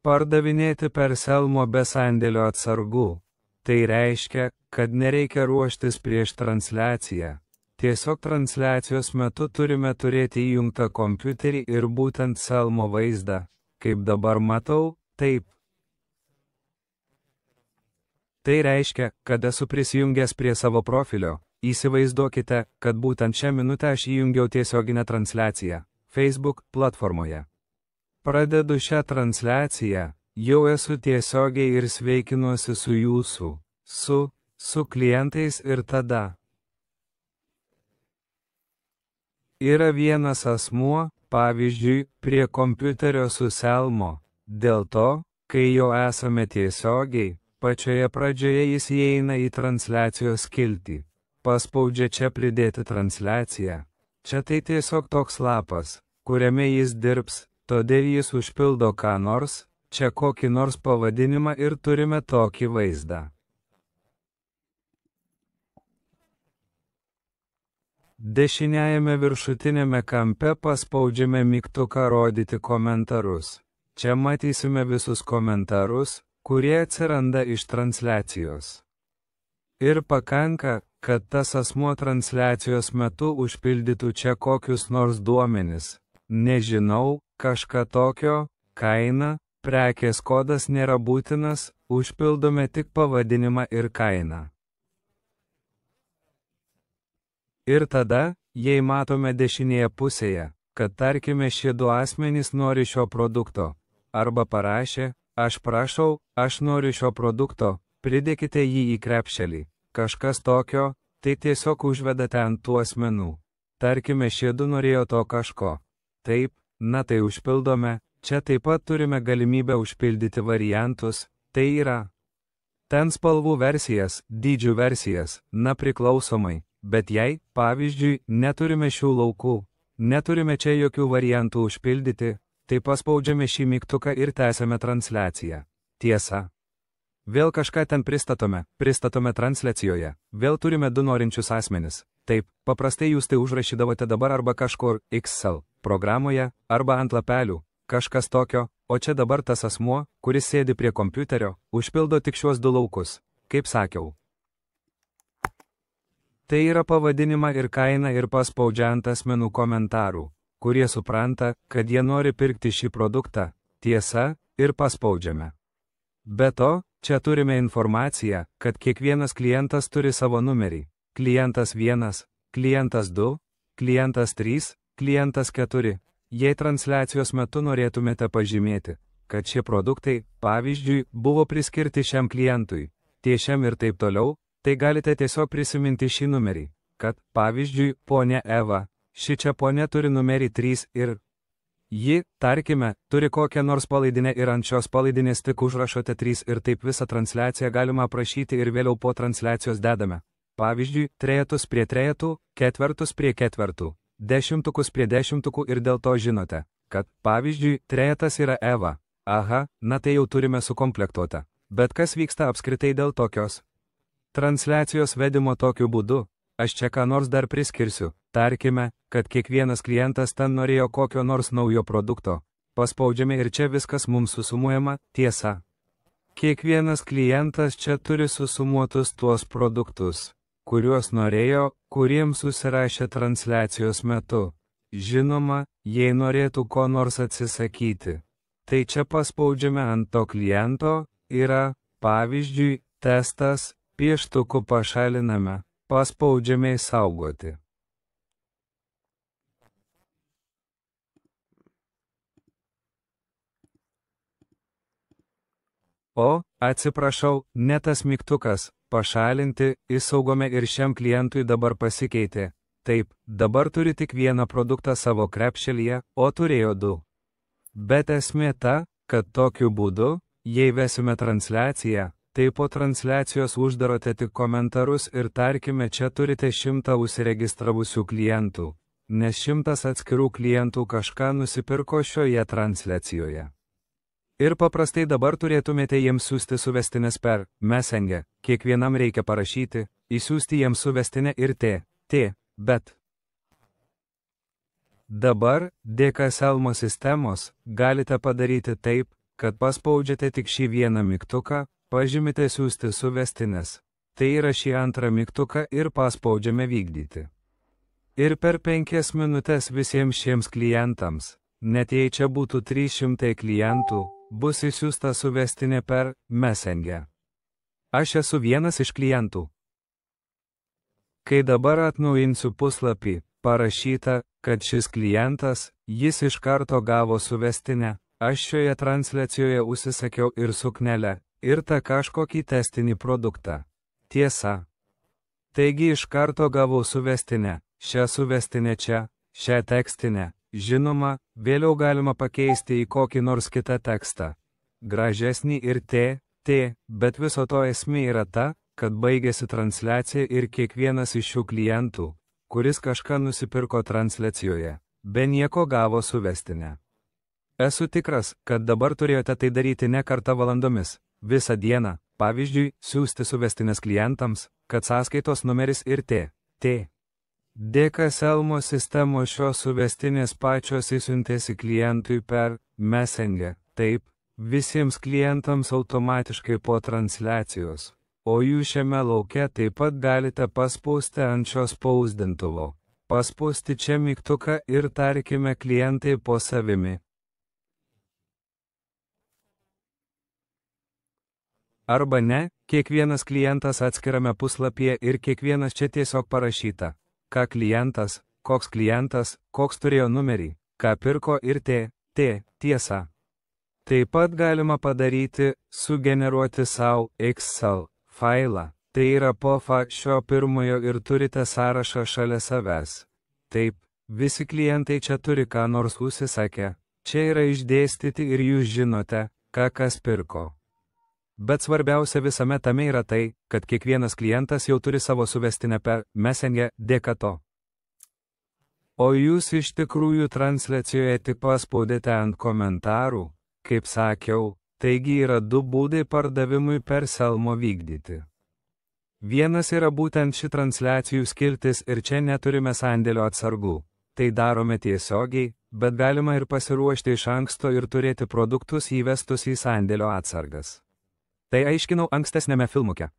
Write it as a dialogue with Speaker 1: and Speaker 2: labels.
Speaker 1: Pardavinėti per Selmo be sandėlio atsargų. Tai reiškia, kad nereikia ruoštis prieš transliaciją. Tiesiog transliacijos metu turime turėti įjungtą kompiuterį ir būtent Selmo vaizdą. Kaip dabar matau, taip. Tai reiškia, kad esu prisijungęs prie savo profilio. Įsivaizduokite, kad būtent šią minutę aš įjungiau tiesioginę transliaciją Facebook platformoje. Pradedu šią transliaciją, jau esu tiesiogiai ir sveikinuosi su jūsų, su klientais ir tada. Yra vienas asmuo, pavyzdžiui, prie kompiuterio su Selmo. Dėl to, kai jau esame tiesiogiai, pačioje pradžioje jis įeina į transliacijos skiltį. Paspaudžia čia pridėti transliaciją. Čia tai tiesiog toks lapas, kuriame jis dirbs, todėl jis užpildo ką nors, čia kokį nors pavadinimą ir turime tokį vaizdą. Dešiniajame viršutinėme kampe paspaudžiame mygtuką rodyti komentarus. Čia matysime visus komentarus, kurie atsiranda iš transliacijos. Ir pakanka, kad tas asmuo transliacijos metu užpildytų čia kokius nors duomenis. Nežinau, kažką tokio, kaina, prekės kodas nėra būtinas, užpildome tik pavadinimą ir kainą. Ir tada, jei matome dešinėje pusėje, kad tarkime šie du asmenys nori šio produkto, arba parašė, aš prašau, aš noriu šio produkto, pridėkite jį į krepšelį. Kažkas tokio, tai tiesiog užvedate ant tų asmenų. Tarkime šie du norėjo to kažko. Taip, na tai užpildome, čia taip pat turime galimybę užpildyti variantus, tai yra ten spalvų versijas, dydžių versijas, na priklausomai, bet jei, pavyzdžiui, neturime šių laukų, neturime čia jokių variantų užpildyti, tai paspaudžiame šį mygtuką ir tęsiame transliaciją. Tiesa. Vėl kažką ten pristatome transliacijoje, vėl turime du norinčius asmenis. Taip, paprastai jūs tai užrašydavote dabar arba kažkur Excel programoje, arba ant lapelių, kažkas tokio, o čia dabar tas asmuo, kuris sėdi prie kompiuterio, užpildo tik šiuos du laukus, kaip sakiau. Tai yra pavadinimą ir kainą ir paspaudžia ant asmenų komentarų, kurie supranta, kad jie nori pirkti šį produktą, tiesa, ir paspaudžiame. Be to, čia turime informaciją, kad kiekvienas klientas turi savo numerį. Klientas 1, klientas 2, klientas 3, klientas 4. Jei transliacijos metu norėtumėte pažymėti, kad šie produktai, pavyzdžiui, buvo priskirti šiam klientui, tiešiam ir taip toliau, tai galite tiesiog prisiminti šį numerį, kad, pavyzdžiui, ponia Eva, ši čia ponia turi numerį 3 ir ji, tarkime, turi kokią nors palaidinę ir ant šios palaidinės tik užrašote 3 ir taip visą transliaciją galima aprašyti ir vėliau po transliacijos dedame. Pavyzdžiui, trejetus prie trejetų, ketvertus prie ketvertų, dešimtukus prie dešimtukų ir dėl to žinote, kad, pavyzdžiui, trejetas yra Eva. Aha, na tai jau turime sukomplektuotą. Bet kas vyksta apskritai dėl tokios transliacijos vedimo tokiu būdu? Aš čia ką nors dar priskirsiu. Tarkime, kad kiekvienas klientas ten norėjo kokio nors naujo produkto. Paspaudžiame ir čia viskas mums susumuojama, tiesa. Kiekvienas klientas čia turi susumuotus tuos produktus, kuriuos norėjo, kuriems susirašė transliacijos metu. Žinoma, jei norėtų ko nors atsisakyti, tai čia paspaudžiame ant to kliento, yra, pavyzdžiui, testas, pieštuku pašaliname. Paspaudžiame įsaugoti. O, atsiprašau, ne tas mygtukas, pašalinti, įsaugome ir šiam klientui dabar pasikeitė. Taip, dabar turi tik vieną produktą savo krepšelyje, o turėjo 2. Bet esmė ta, kad tokiu būdu, jei vesime transliaciją, tai po transliacijos uždarote tik komentarus ir tarkime čia turite 100 užsiregistravusių klientų, nes 100 atskirų klientų kažką nusipirko šioje transliacijoje. Ir paprastai dabar turėtumėte jiems siūsti suvestinės per Messenger, kiekvienam reikia parašyti, įsiųsti jiems suvestinę ir bet. Dabar, dėka Selmo sistemos, galite padaryti taip, kad paspaudžiate tik šį vieną mygtuką, pažymite siųsti suvestines. Tai yra šį antrą mygtuką ir paspaudžiame vykdyti. Ir per 5 minutės visiems šiems klientams, net jei čia būtų 300 klientų, bus išsiųsta suvestinė per Messenger. Aš esu vienas iš klientų. Kai dabar atnaujinsiu puslapį, parašyta, kad šis klientas, jis iš karto gavo suvestinę, aš šioje transliacijoje užsisakiau ir suknelę, ir tą kažkokį testinį produktą. Tiesa. Taigi iš karto gavau suvestinę, šią suvestinę čia, šią tekstinę, žinoma, vėliau galima pakeisti į kokį nors kitą tekstą. Gražesnį ir bet viso to esmė yra ta, kad baigėsi transliacija ir kiekvienas iš šių klientų, kuris kažką nusipirko transliacijoje, be nieko gavo suvestinę. Esu tikras, kad dabar turėjote tai daryti ne kartą valandomis, visą dieną, pavyzdžiui, siųsti suvestinės klientams, kad sąskaitos numeris ir Dėka Selmo sistemos šios suvestinės pačios įsiuntėsi klientui per Messenger, taip, visiems klientams automatiškai po transliacijos, o jūs šiame lauke taip pat galite paspausti ant šio spausdintuvo. Paspausti čia mygtuką ir tarkime klientai po savimi. Arba ne, kiekvienas klientas atskirame puslapyje ir kiekvienas čia tiesiog parašyta. Ką klientas, koks turėjo numerį, ką pirko ir tiesa. Taip pat galima padaryti, sugeneruoti savo Excel failą, tai yra POFA šio pirmojo ir turite sąrašą šalia savęs. Taip, visi klientai čia turi ką nors užsisakę, čia yra išdėstyti ir jūs žinote, ką kas pirko. Bet svarbiausia visame tame yra tai, kad kiekvienas klientas jau turi savo suvestinę per Messenger dėka to. O jūs iš tikrųjų transliacijoje tik paspaudėte ant komentarų, kaip sakiau, taigi yra 2 būdai pardavimui per Selmo vykdyti. Vienas yra būtent ši transliacijų skiltis ir čia neturime sandėlio atsargų. Tai darome tiesiogiai, bet galima ir pasiruošti iš anksto ir turėti produktus įvestus į sandėlio atsargas. Tai aiškinau ankstesniame filmuke.